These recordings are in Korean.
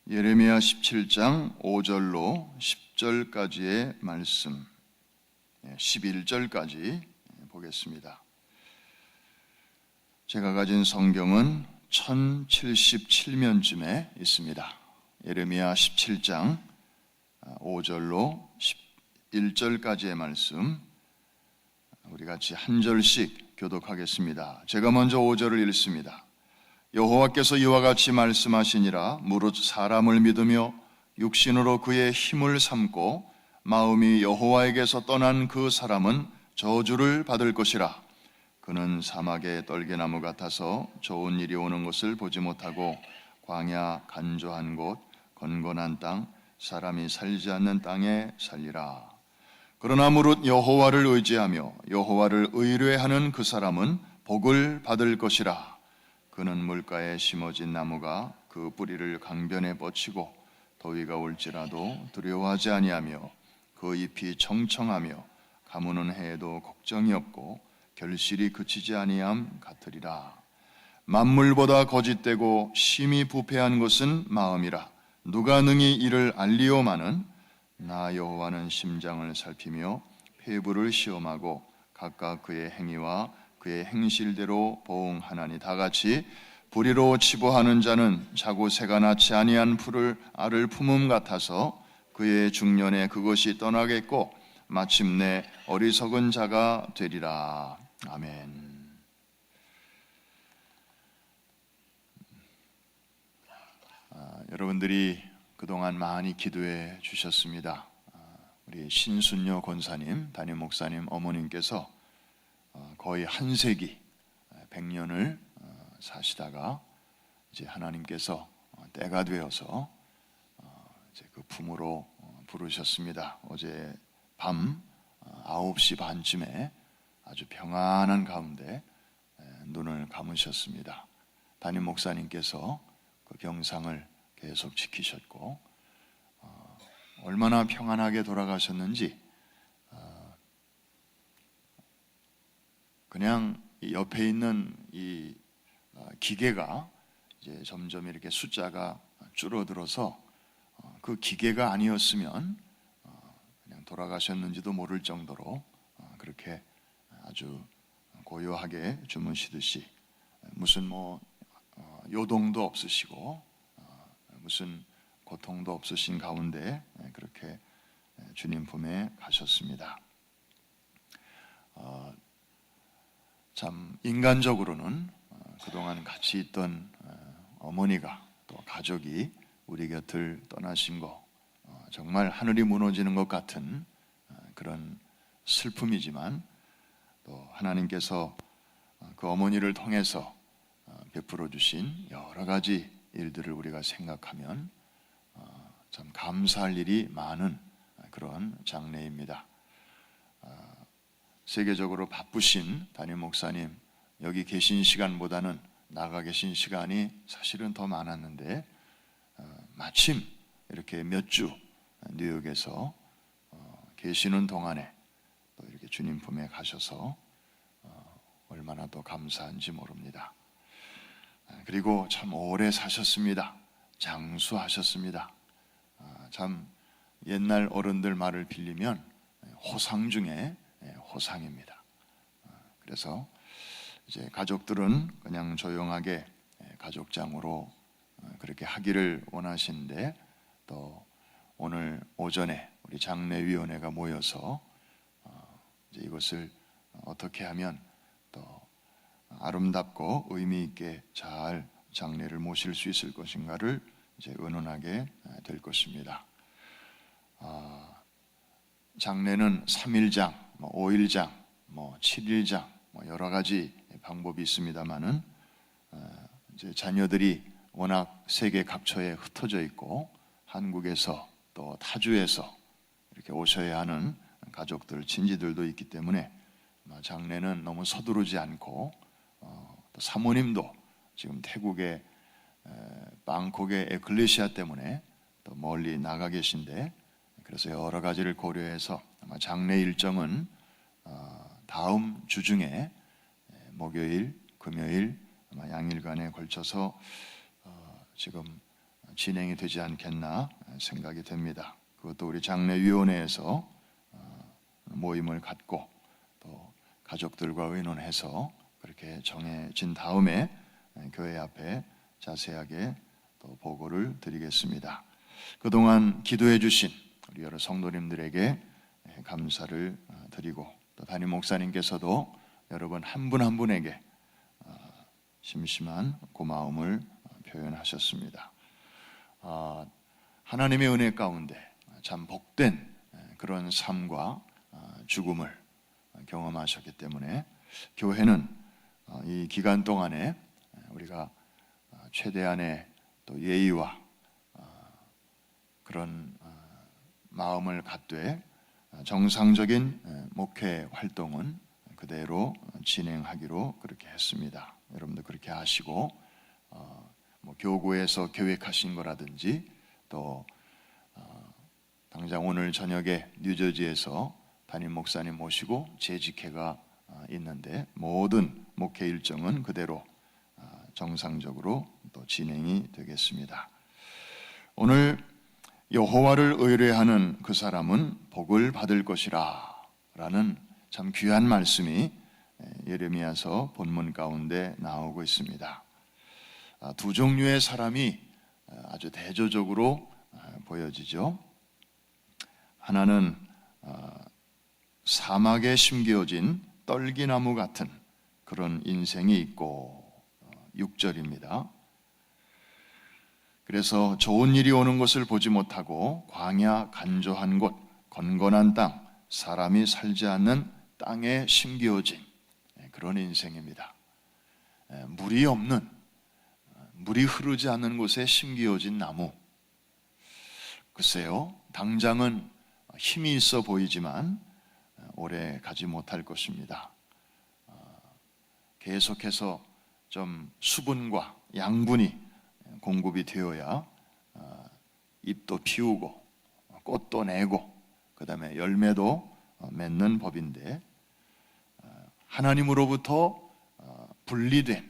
예레미야 17장 5절로 10절까지의 말씀, 11절까지 보겠습니다. 제가 가진 성경은 1077면쯤에 있습니다. 예레미야 17장 5절로 11절까지의 말씀, 우리 같이 한 절씩 교독하겠습니다. 제가 먼저 5절을 읽습니다. 여호와께서 이와 같이 말씀하시니라. 무릇 사람을 믿으며 육신으로 그의 힘을 삼고 마음이 여호와에게서 떠난 그 사람은 저주를 받을 것이라. 그는 사막의 떨게나무 같아서 좋은 일이 오는 것을 보지 못하고 광야 간조한 곳 건건한 땅 사람이 살지 않는 땅에 살리라. 그러나 무릇 여호와를 의지하며 여호와를 의뢰하는 그 사람은 복을 받을 것이라. 그는 물가에 심어진 나무가 그 뿌리를 강변에 뻗치고 더위가 올지라도 두려워하지 아니하며 그 잎이 청청하며 가무는 해에도 걱정이 없고 결실이 그치지 아니함 같으리라. 만물보다 거짓되고 심히 부패한 것은 마음이라. 누가 능히 이를 알리오마는 나 여호와는 심장을 살피며 폐부를 시험하고 각각 그의 행위와 그의 행실대로 보응하나니 다같이 불의로 치부하는 자는 자고 새가 낳지 아니한 풀을 알을 품음 같아서 그의 중년에 그것이 떠나겠고 마침내 어리석은 자가 되리라. 아멘. 여러분들이 그동안 많이 기도해 주셨습니다. 우리 신순녀 권사님, 담임 목사님 어머님께서 거의 한 세기 100년을 사시다가 이제 하나님께서 때가 되어서 이제 그 품으로 부르셨습니다. 어제 밤 9시 반쯤에 아주 평안한 가운데 눈을 감으셨습니다. 담임 목사님께서 그 병상을 계속 지키셨고 얼마나 평안하게 돌아가셨는지 그냥 옆에 있는 이 기계가 이제 점점 이렇게 숫자가 줄어들어서 그 기계가 아니었으면 그냥 돌아가셨는지도 모를 정도로 그렇게 아주 고요하게 주무시듯이 무슨 요동도 없으시고 무슨 고통도 없으신 가운데 그렇게 주님 품에 가셨습니다. 참 인간적으로는 그동안 같이 있던 어머니가 또 가족이 우리 곁을 떠나신 거 정말 하늘이 무너지는 것 같은 그런 슬픔이지만 또 하나님께서 그 어머니를 통해서 베풀어 주신 여러 가지 일들을 우리가 생각하면 참 감사할 일이 많은 그런 장례입니다. 세계적으로 바쁘신 담임 목사님 여기 계신 시간보다는 나가 계신 시간이 사실은 더 많았는데 마침 이렇게 몇 주 뉴욕에서 계시는 동안에 또 이렇게 주님 품에 가셔서 얼마나 더 감사한지 모릅니다. 그리고 참 오래 사셨습니다. 장수하셨습니다. 참 옛날 어른들 말을 빌리면 호상 중에 호상입니다. 그래서 이제 가족들은 그냥 조용하게 가족장으로 그렇게 하기를 원하시는데 또 오늘 오전에 우리 장례위원회가 모여서 이제 이것을 어떻게 하면 또 아름답고 의미 있게 잘 장례를 모실 수 있을 것인가를 이제 의논하게 될 것입니다. 장례는 3일장, 5일장, 7일장 여러 가지 방법이 있습니다만은 이제 자녀들이 워낙 세계 각처에 흩어져 있고 한국에서 또 타주에서 이렇게 오셔야 하는 가족들, 친지들도 있기 때문에 장례는 너무 서두르지 않고 또 사모님도 지금 태국의 방콕의 에클레시아 때문에 또 멀리 나가 계신데 그래서 여러 가지를 고려해서 아마 장례 일정은 다음 주 중에 목요일, 금요일 아마 양일간에 걸쳐서 지금 진행이 되지 않겠나 생각이 됩니다. 그것도 우리 장례위원회에서 모임을 갖고 또 가족들과 의논해서 그렇게 정해진 다음에 교회 앞에 자세하게 또 보고를 드리겠습니다. 그동안 기도해 주신 우리 여러 성도님들에게 감사를 드리고 또 담임 목사님께서도 여러분 한 분 한 분에게 심심한 고마움을 표현하셨습니다. 하나님의 은혜 가운데 참 복된 그런 삶과 죽음을 경험하셨기 때문에 교회는 이 기간 동안에 우리가 최대한의 또 예의와 그런 마음을 갖되 정상적인 목회 활동은 그대로 진행하기로 그렇게 했습니다. 여러분도 그렇게 하시고 교구에서 계획하신 거라든지 또 당장 오늘 저녁에 뉴저지에서 담임 목사님 모시고 재직회가 있는데 모든 목회 일정은 그대로 정상적으로 또 진행이 되겠습니다. 오늘 여호와를 의뢰하는 그 사람은 복을 받을 것이라 라는 참 귀한 말씀이 예레미야서 본문 가운데 나오고 있습니다. 두 종류의 사람이 아주 대조적으로 보여지죠. 하나는 사막에 심겨진 떨기나무 같은 그런 인생이 있고 6절입니다. 그래서 좋은 일이 오는 것을 보지 못하고 광야 간조한 곳 건건한 땅 사람이 살지 않는 땅에 심겨진 그런 인생입니다. 물이 없는 물이 흐르지 않는 곳에 심겨진 나무. 글쎄요, 당장은 힘이 있어 보이지만 오래 가지 못할 것입니다. 계속해서 좀 수분과 양분이 공급이 되어야 잎도 피우고 꽃도 내고 그 다음에 열매도 맺는 법인데 하나님으로부터 분리된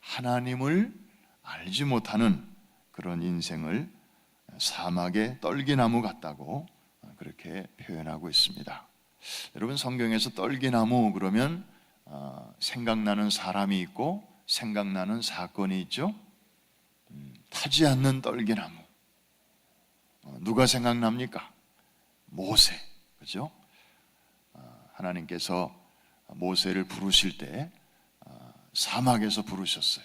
하나님을 알지 못하는 그런 인생을 사막의 떨기나무 같다고 그렇게 표현하고 있습니다. 여러분 성경에서 떨기나무 그러면 생각나는 사람이 있고 생각나는 사건이 있죠. 타지 않는 떨기나무. 누가 생각납니까? 모세, 그죠? 하나님께서 모세를 부르실 때 사막에서 부르셨어요.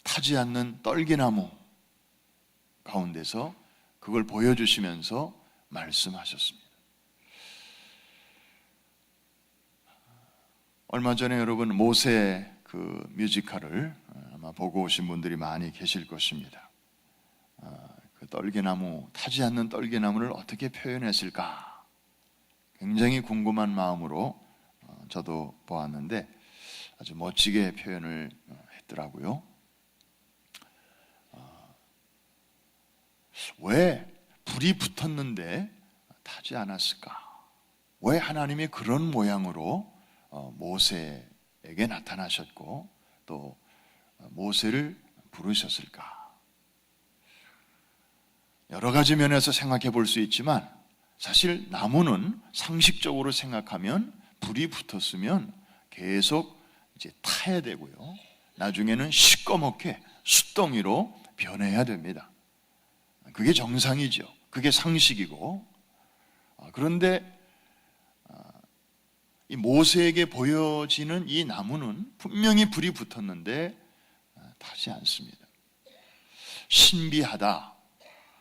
타지 않는 떨기나무 가운데서 그걸 보여주시면서 말씀하셨습니다. 얼마 전에 여러분 모세 그 뮤지컬을 아마 보고 오신 분들이 많이 계실 것입니다. 그 떨기나무, 타지 않는 떨기나무를 어떻게 표현했을까? 굉장히 궁금한 마음으로 저도 보았는데 아주 멋지게 표현을 했더라고요. 왜 불이 붙었는데 타지 않았을까? 왜 하나님이 그런 모양으로 모세에게 나타나셨고 또 모세를 부르셨을까? 여러 가지 면에서 생각해 볼 수 있지만 사실 나무는 상식적으로 생각하면 불이 붙었으면 계속 이제 타야 되고요. 나중에는 시꺼멓게 숯덩이로 변해야 됩니다. 그게 정상이죠. 그게 상식이고. 그런데 이 모세에게 보여지는 이 나무는 분명히 불이 붙었는데 타지 않습니다. 신비하다.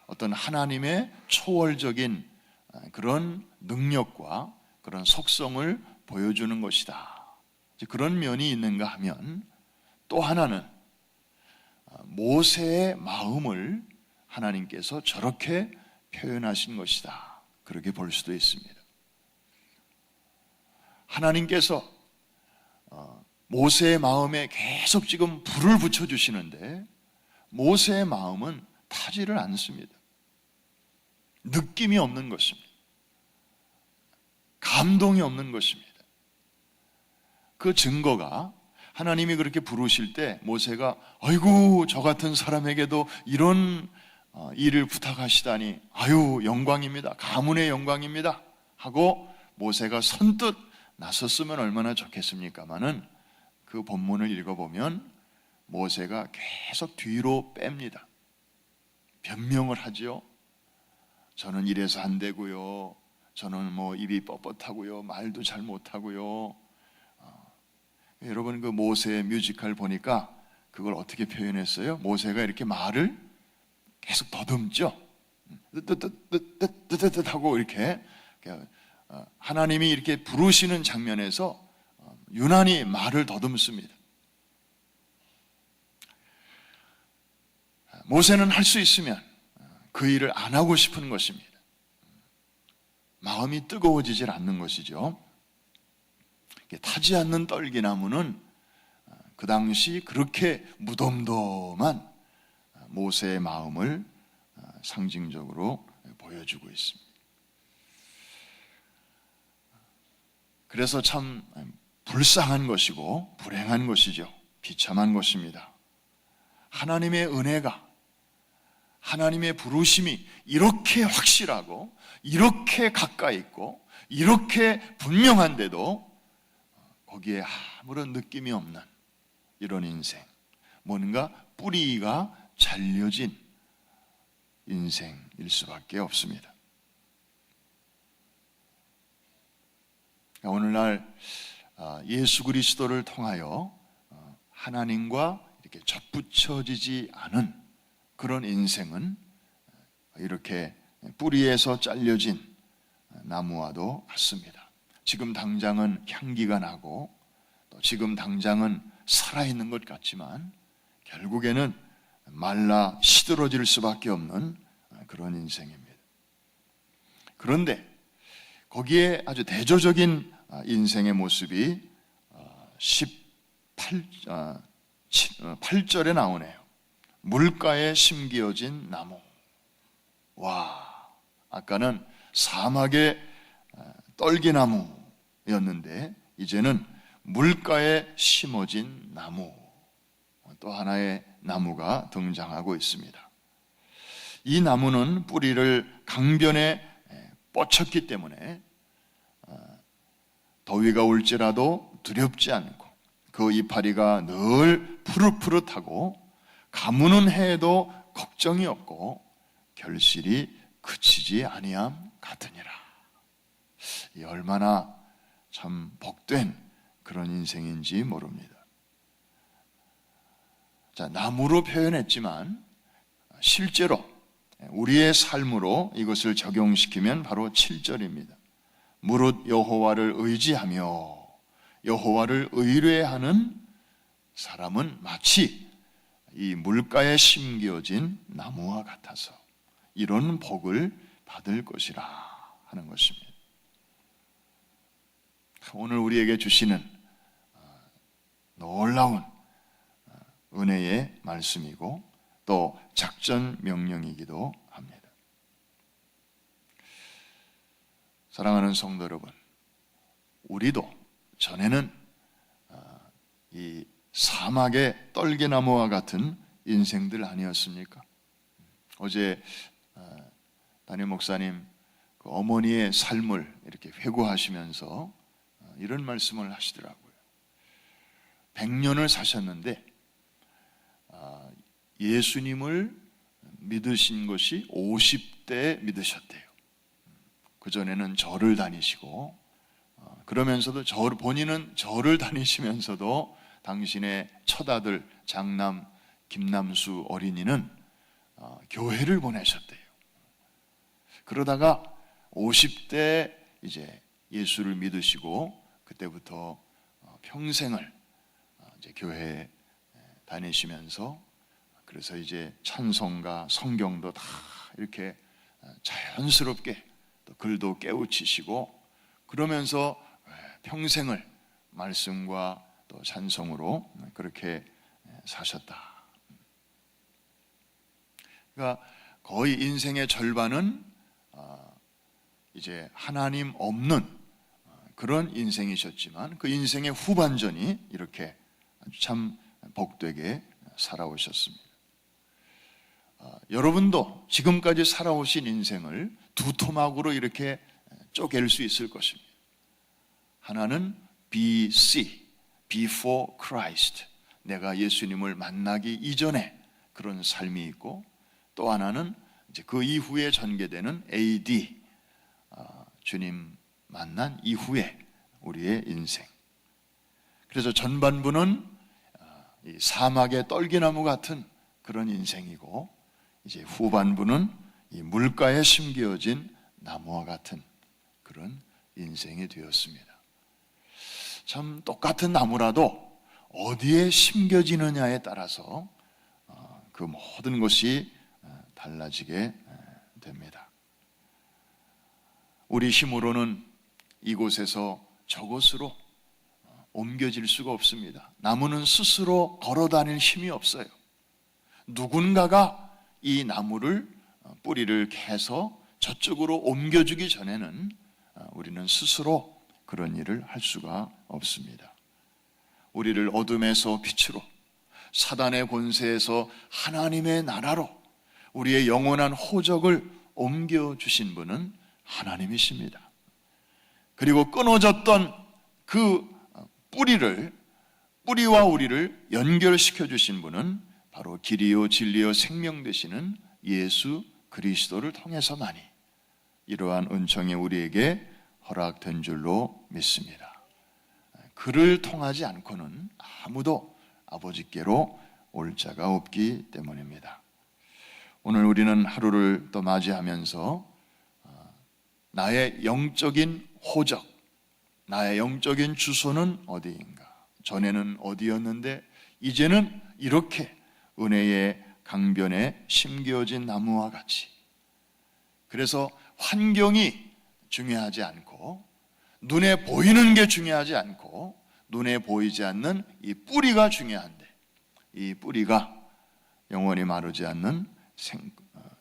어떤 하나님의 초월적인 그런 능력과 그런 속성을 보여주는 것이다. 그런 면이 있는가 하면 또 하나는 모세의 마음을 하나님께서 저렇게 표현하신 것이다. 그렇게 볼 수도 있습니다. 하나님께서 모세의 마음에 계속 지금 불을 붙여주시는데 모세의 마음은 타지를 않습니다. 느낌이 없는 것입니다. 감동이 없는 것입니다. 그 증거가 하나님이 그렇게 부르실 때 모세가 아이고 저 같은 사람에게도 이런 일을 부탁하시다니 아유 영광입니다. 가문의 영광입니다. 하고 모세가 선뜻 나섰으면 얼마나 좋겠습니까마는 그 본문을 읽어보면 모세가 계속 뒤로 뺍니다. 변명을 하죠. 저는 이래서 안 되고요. 저는 뭐 입이 뻣뻣하고요. 말도 잘 못하고요. 여러분 그 모세 뮤지컬 보니까 그걸 어떻게 표현했어요? 모세가 이렇게 말을 계속 더듬죠. 뜨뜨뜨뜨뜨뜨 하고 이렇게 하나님이 이렇게 부르시는 장면에서 유난히 말을 더듬습니다. 모세는 할 수 있으면 그 일을 안 하고 싶은 것입니다. 마음이 뜨거워지질 않는 것이죠. 타지 않는 떨기나무는 그 당시 그렇게 무덤덤한 모세의 마음을 상징적으로 보여주고 있습니다. 그래서 참 불쌍한 것이고 불행한 것이죠. 비참한 것입니다. 하나님의 은혜가, 하나님의 부르심이 이렇게 확실하고 이렇게 가까이 있고 이렇게 분명한데도 거기에 아무런 느낌이 없는 이런 인생, 뭔가 뿌리가 잘려진 인생일 수밖에 없습니다. 오늘날 예수 그리스도를 통하여 하나님과 이렇게 접붙여지지 않은 그런 인생은 이렇게 뿌리에서 잘려진 나무와도 같습니다. 지금 당장은 향기가 나고 또 지금 당장은 살아있는 것 같지만 결국에는 말라 시들어질 수밖에 없는 그런 인생입니다. 그런데 거기에 아주 대조적인 인생의 모습이 8절에 나오네요. 물가에 심겨진 나무. 와, 아까는 사막의 떨기나무였는데 이제는 물가에 심어진 나무, 또 하나의 나무가 등장하고 있습니다. 이 나무는 뿌리를 강변에 뻗쳤기 때문에 더위가 올지라도 두렵지 않고 그 이파리가 늘 푸릇푸릇하고 가무는 해에도 걱정이 없고 결실이 그치지 아니함 같으니라. 이 얼마나 참 복된 그런 인생인지 모릅니다. 자, 나무로 표현했지만 실제로 우리의 삶으로 이것을 적용시키면 바로 7절입니다. 무릇 여호와를 의지하며 여호와를 의뢰하는 사람은 마치 이 물가에 심겨진 나무와 같아서 이런 복을 받을 것이라 하는 것입니다. 오늘 우리에게 주시는 놀라운 은혜의 말씀이고 또 작전 명령이기도 합니다. 사랑하는 성도 여러분, 우리도 전에는 이 사막의 떨기나무와 같은 인생들 아니었습니까? 어제 담임 목사님 그 어머니의 삶을 이렇게 회고하시면서 이런 말씀을 하시더라고요. 100년을 사셨는데 예수님을 믿으신 것이 50대에 믿으셨대요. 그전에는 절을 다니시고 그러면서도 본인은 절을 다니시면서도 당신의 첫아들 장남 김남수 어린이는 교회를 보내셨대요. 그러다가 50대 이제 예수를 믿으시고 그때부터 평생을 이제 교회에 다니시면서 그래서 이제 찬송가 성경도 다 이렇게 자연스럽게 또 글도 깨우치시고 그러면서 평생을 말씀과 또 찬송으로 그렇게 사셨다. 그러니까 거의 인생의 절반은 이제 하나님 없는 그런 인생이셨지만 그 인생의 후반전이 이렇게 참 복되게 살아오셨습니다. 여러분도 지금까지 살아오신 인생을 두 토막으로 이렇게 쪼갤 수 있을 것입니다. 하나는 BC, Before Christ, 내가 예수님을 만나기 이전에 그런 삶이 있고, 또 하나는 이제 그 이후에 전개되는 AD, 주님 만난 이후에 우리의 인생. 그래서 전반부는 이 사막의 떨기나무 같은 그런 인생이고, 이제 후반부는 이 물가에 심겨진 나무와 같은 그런 인생이 되었습니다. 참 똑같은 나무라도 어디에 심겨지느냐에 따라서 그 모든 것이 달라지게 됩니다. 우리 힘으로는 이곳에서 저곳으로 옮겨질 수가 없습니다. 나무는 스스로 걸어 다닐 힘이 없어요. 누군가가 이 나무를 뿌리를 캐서 저쪽으로 옮겨주기 전에는 우리는 스스로 그런 일을 할 수가 없습니다. 우리를 어둠에서 빛으로, 사단의 권세에서 하나님의 나라로 우리의 영원한 호적을 옮겨주신 분은 하나님이십니다. 그리고 끊어졌던 그 뿌리와 우리를 연결시켜 주신 분은 바로 길이요 진리요 생명 되시는 예수 그리스도를 통해서만이 이러한 은총이 우리에게 허락된 줄로 믿습니다. 그를 통하지 않고는 아무도 아버지께로 올 자가 없기 때문입니다. 오늘 우리는 하루를 또 맞이하면서 나의 영적인 호적, 나의 영적인 주소는 어디인가? 전에는 어디였는데 이제는 이렇게 은혜의 강변에 심겨진 나무와 같이, 그래서 환경이 중요하지 않고 눈에 보이는 게 중요하지 않고 눈에 보이지 않는 이 뿌리가 중요한데, 이 뿌리가 영원히 마르지 않는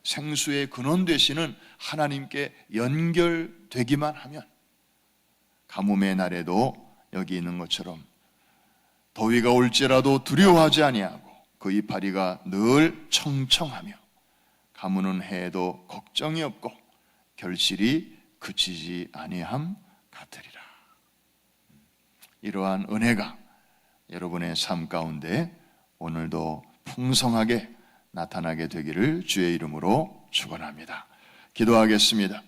생수의 근원 되시는 하나님께 연결되기만 하면 가뭄의 날에도 여기 있는 것처럼 더위가 올지라도 두려워하지 아니하고 그 이파리가 늘 청청하며 가무는 해에도 걱정이 없고 결실이 그치지 아니함 같으리라. 이러한 은혜가 여러분의 삶 가운데 오늘도 풍성하게 나타나게 되기를 주의 이름으로 축원합니다. 기도하겠습니다.